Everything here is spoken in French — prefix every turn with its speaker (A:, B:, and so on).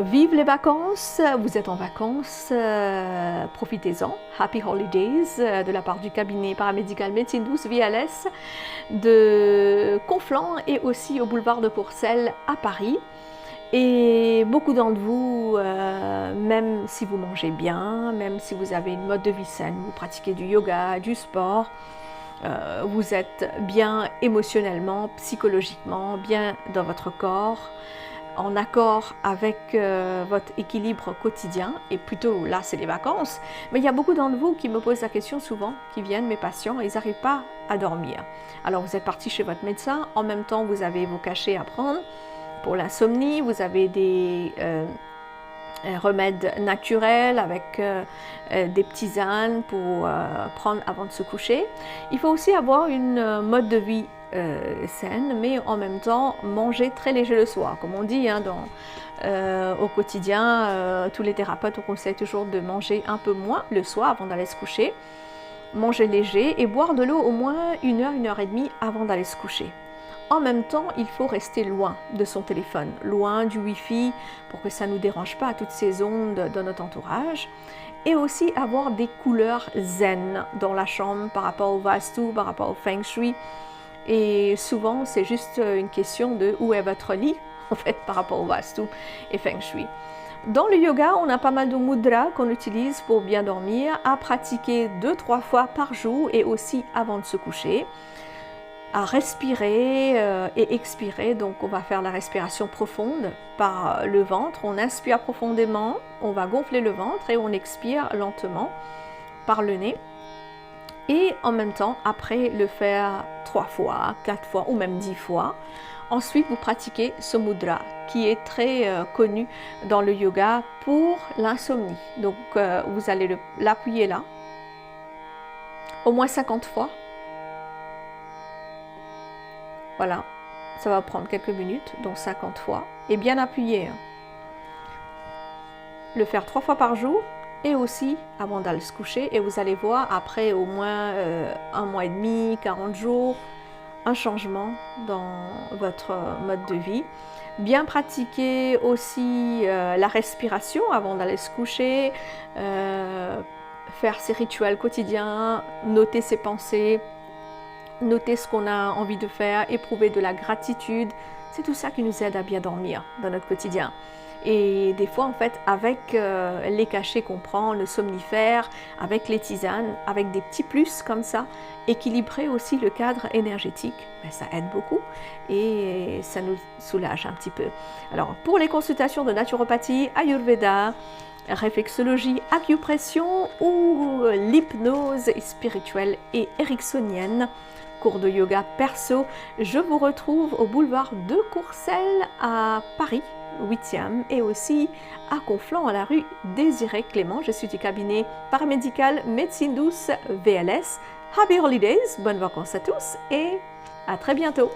A: Vive les vacances, vous êtes en vacances, profitez-en. Happy Holidays de la part du cabinet paramédical Médecine Douce VLS de Conflans et aussi au boulevard de Courcelles à Paris. Et beaucoup d'entre vous, même si vous mangez bien, même si vous avez une mode de vie saine, vous pratiquez du yoga, du sport, vous êtes bien émotionnellement, psychologiquement, bien dans votre corps, en accord avec votre équilibre quotidien, et plutôt là c'est les vacances, mais il y a beaucoup d'entre vous qui me posent la question souvent, qui viennent, mes patients, ils n'arrivent pas à dormir. Alors vous êtes parti chez votre médecin, en même temps vous avez vos cachets à prendre pour l'insomnie, vous avez des remèdes naturels avec des tisanes pour prendre avant de se coucher. Il faut aussi avoir une mode de vie saine, mais en même temps manger très léger le soir. Comme on dit hein, au quotidien, tous les thérapeutes conseillent toujours de manger un peu moins le soir avant d'aller se coucher, manger léger et boire de l'eau au moins 1 heure, 1 heure et demie avant d'aller se coucher. En même temps, il faut rester loin de son téléphone, loin du Wi-Fi pour que ça ne nous dérange pas, toutes ces ondes dans notre entourage. Et aussi avoir des couleurs zen dans la chambre par rapport au Vastu, par rapport au Feng Shui. Et souvent, c'est juste une question de où est votre lit, en fait, par rapport au Vastu et Feng Shui. Dans le yoga, on a pas mal de mudras qu'on utilise pour bien dormir, à pratiquer 2-3 fois par jour et aussi avant de se coucher. À respirer et expirer, donc on va faire la respiration profonde par le ventre, on inspire profondément, on va gonfler le ventre et on expire lentement par le nez. Et en même temps, après le faire 3 fois, 4 fois ou même 10 fois, ensuite vous pratiquez ce mudra qui est très connu dans le yoga pour l'insomnie. Donc vous allez l'appuyer là, au moins 50 fois. Voilà, ça va prendre quelques minutes, donc 50 fois, et bien appuyer. Le faire 3 fois par jour, et aussi avant d'aller se coucher, et vous allez voir après au moins 1 mois et demi, 40 jours, un changement dans votre mode de vie. Bien pratiquer aussi la respiration avant d'aller se coucher, faire ses rituels quotidiens, noter ses pensées, noter ce qu'on a envie de faire, éprouver de la gratitude, c'est tout ça qui nous aide à bien dormir dans notre quotidien. Et des fois, en fait, avec les cachets qu'on prend, le somnifère, avec les tisanes, avec des petits plus comme ça, équilibrer aussi le cadre énergétique, ben, ça aide beaucoup et ça nous soulage un petit peu. Alors, pour les consultations de naturopathie, ayurveda, réflexologie, acupression ou l'hypnose spirituelle et ericksonienne, cours de yoga perso, je vous retrouve au boulevard de Courcelles à Paris, 8e, et aussi à Conflans, à la rue Désiré Clément. Je suis du cabinet paramédical Médecine Douce VLS. Happy Holidays, bonnes vacances à tous et à très bientôt.